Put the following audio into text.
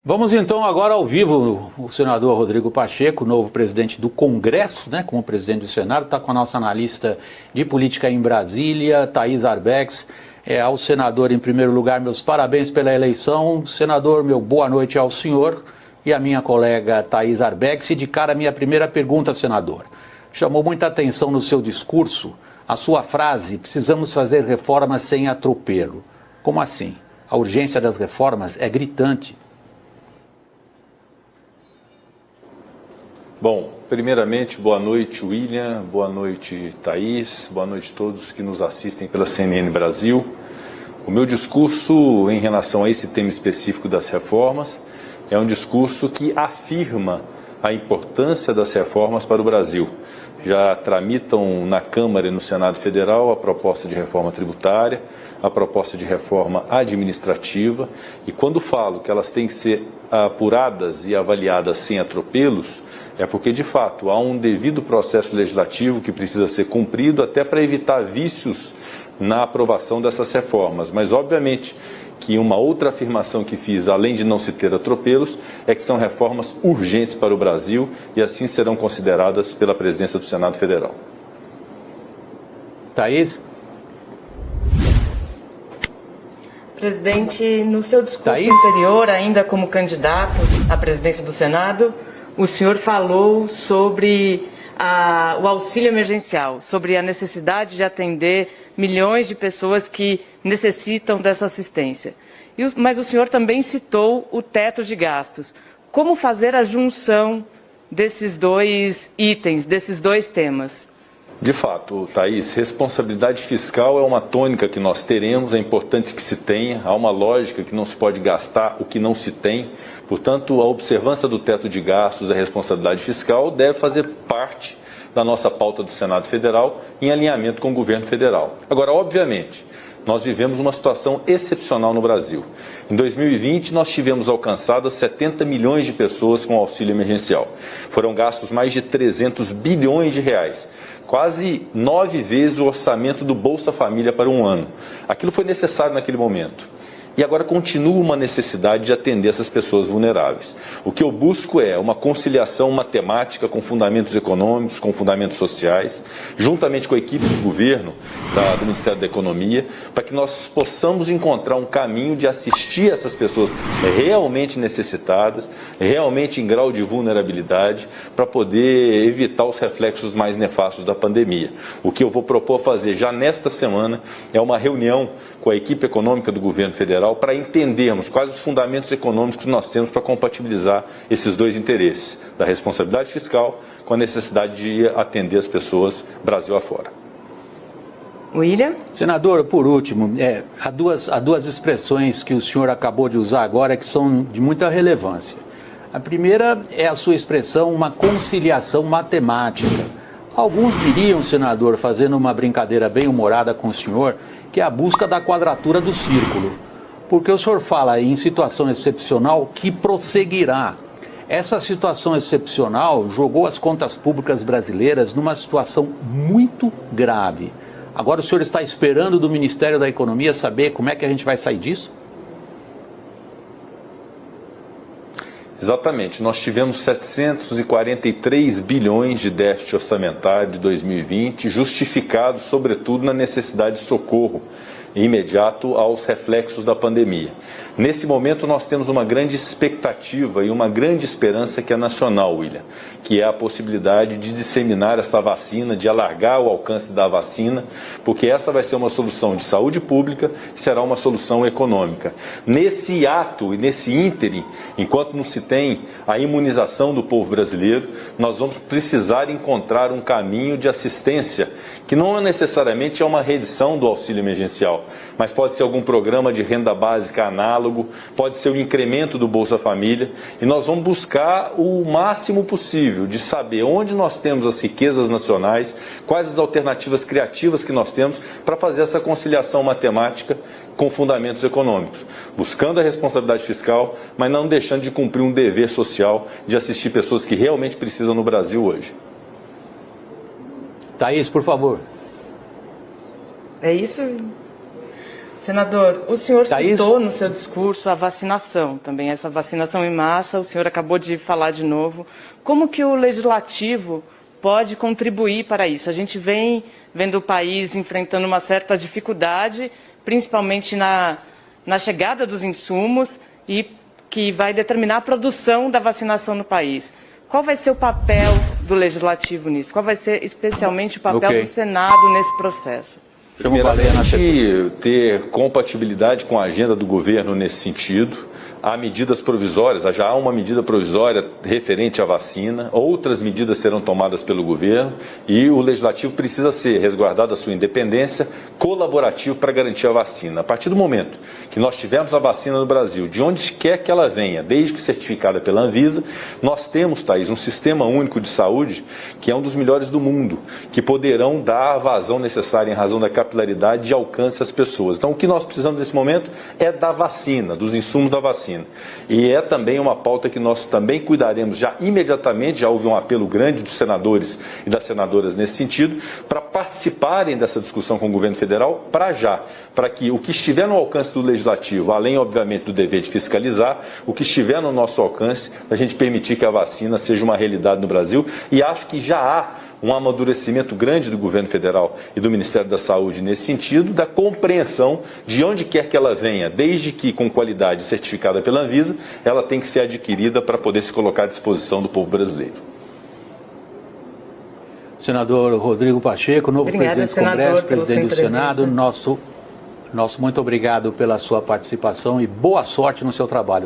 Vamos então agora ao vivo, o senador Rodrigo Pacheco, novo presidente do Congresso, como presidente do Senado, está com a nossa analista de política em Brasília, Thaís Arbex. Ao senador, em primeiro lugar, meus parabéns pela eleição. Senador, meu boa noite ao senhor e à minha colega Thaís Arbex. E de cara, a minha primeira pergunta, senador. Chamou muita atenção no seu discurso a sua frase: precisamos fazer reformas sem atropelo. Como assim? A urgência das reformas é gritante. Bom, primeiramente, boa noite, William, boa noite, Thaís, boa noite a todos que nos assistem pela CNN Brasil. O meu discurso em relação a esse tema específico das reformas é um discurso que afirma a importância das reformas para o Brasil. Já tramitam na Câmara e no Senado Federal a proposta de reforma tributária, a proposta de reforma administrativa, e quando falo que elas têm que ser apuradas e avaliadas sem atropelos, é porque, de fato, há um devido processo legislativo que precisa ser cumprido até para evitar vícios na aprovação dessas reformas. Mas, obviamente, que uma outra afirmação que fiz, além de não se ter atropelos, é que são reformas urgentes para o Brasil e assim serão consideradas pela presidência do Senado Federal. Thaís? Presidente, no seu discurso anterior, ainda como candidato à presidência do Senado, o senhor falou sobre o auxílio emergencial, sobre a necessidade de atender milhões de pessoas que necessitam dessa assistência. Mas o senhor também citou o teto de gastos. Como fazer a junção desses dois itens, desses dois temas? De fato, Thaís, responsabilidade fiscal é uma tônica que nós teremos, é importante que se tenha, há uma lógica que não se pode gastar o que não se tem. Portanto, a observância do teto de gastos e a responsabilidade fiscal deve fazer parte da nossa pauta do Senado Federal em alinhamento com o governo federal. Agora, obviamente, nós vivemos uma situação excepcional no Brasil. Em 2020, nós tivemos alcançadas 70 milhões de pessoas com auxílio emergencial. Foram gastos mais de 300 bilhões de reais, quase 9 vezes o orçamento do Bolsa Família para um ano. Aquilo foi necessário naquele momento. E agora continua uma necessidade de atender essas pessoas vulneráveis. O que eu busco é uma conciliação matemática com fundamentos econômicos, com fundamentos sociais, juntamente com a equipe de governo do Ministério da Economia, para que nós possamos encontrar um caminho de assistir essas pessoas realmente necessitadas, realmente em grau de vulnerabilidade, para poder evitar os reflexos mais nefastos da pandemia. O que eu vou propor fazer já nesta semana é uma reunião com a equipe econômica do governo federal para entendermos quais os fundamentos econômicos que nós temos para compatibilizar esses dois interesses, da responsabilidade fiscal com a necessidade de atender as pessoas Brasil afora. William? Senador, por último, há duas expressões que o senhor acabou de usar agora que são de muita relevância. A primeira é a sua expressão, uma conciliação matemática. Alguns diriam, senador, fazendo uma brincadeira bem humorada com o senhor, que é a busca da quadratura do círculo. Porque o senhor fala em situação excepcional que prosseguirá. Essa situação excepcional jogou as contas públicas brasileiras numa situação muito grave. Agora o senhor está esperando do Ministério da Economia saber como é que a gente vai sair disso? Exatamente, nós tivemos 743 bilhões de déficit orçamentário de 2020, justificado sobretudo na necessidade de socorro imediato aos reflexos da pandemia. Nesse momento nós temos uma grande expectativa e uma grande esperança que é nacional, William, que é a possibilidade de disseminar essa vacina, de alargar o alcance da vacina, porque essa vai ser uma solução de saúde pública e será uma solução econômica. Nesse ato e nesse ínterim, enquanto não se tem a imunização do povo brasileiro, nós vamos precisar encontrar um caminho de assistência, que não necessariamente é uma reedição do auxílio emergencial, mas pode ser algum programa de renda básica análogo, pode ser o incremento do Bolsa Família, e nós vamos buscar o máximo possível de saber onde nós temos as riquezas nacionais, quais as alternativas criativas que nós temos para fazer essa conciliação matemática com fundamentos econômicos, buscando a responsabilidade fiscal, mas não deixando de cumprir um dever social de assistir pessoas que realmente precisam no Brasil hoje. Thaís, por favor. É isso? Senador, o senhor Thaís? citou no seu discurso a vacinação, também essa vacinação em massa, o senhor acabou de falar de novo. Como que o Legislativo pode contribuir para isso? A gente vem vendo o país enfrentando uma certa dificuldade, principalmente na chegada dos insumos, e que vai determinar a produção da vacinação no país. Qual vai ser o papel do Legislativo nisso? Qual vai ser especialmente o papel do Senado nesse processo? Primeiramente, ter compatibilidade com a agenda do governo nesse sentido. Há medidas provisórias, já há uma medida provisória referente à vacina, outras medidas serão tomadas pelo governo e o Legislativo precisa ser resguardado a sua independência, colaborativo para garantir a vacina. A partir do momento que nós tivermos a vacina no Brasil, de onde quer que ela venha, desde que certificada pela Anvisa, nós temos, Thaís, um sistema único de saúde que é um dos melhores do mundo, que poderão dar a vazão necessária em razão da capilaridade de alcance às pessoas. Então, o que nós precisamos nesse momento é da vacina, dos insumos da vacina. E é também uma pauta que nós também cuidaremos já imediatamente, já houve um apelo grande dos senadores e das senadoras nesse sentido, para participarem dessa discussão com o governo federal para que o que estiver no alcance do Legislativo, além obviamente do dever de fiscalizar, o que estiver no nosso alcance, a gente permitir que a vacina seja uma realidade no Brasil, e acho que já há um amadurecimento grande do governo federal e do Ministério da Saúde nesse sentido, da compreensão de onde quer que ela venha, desde que com qualidade certificada pela Anvisa, ela tem que ser adquirida para poder se colocar à disposição do povo brasileiro. Senador Rodrigo Pacheco, novo presidente do Congresso, presidente do Senado, nosso muito obrigado pela sua participação e boa sorte no seu trabalho.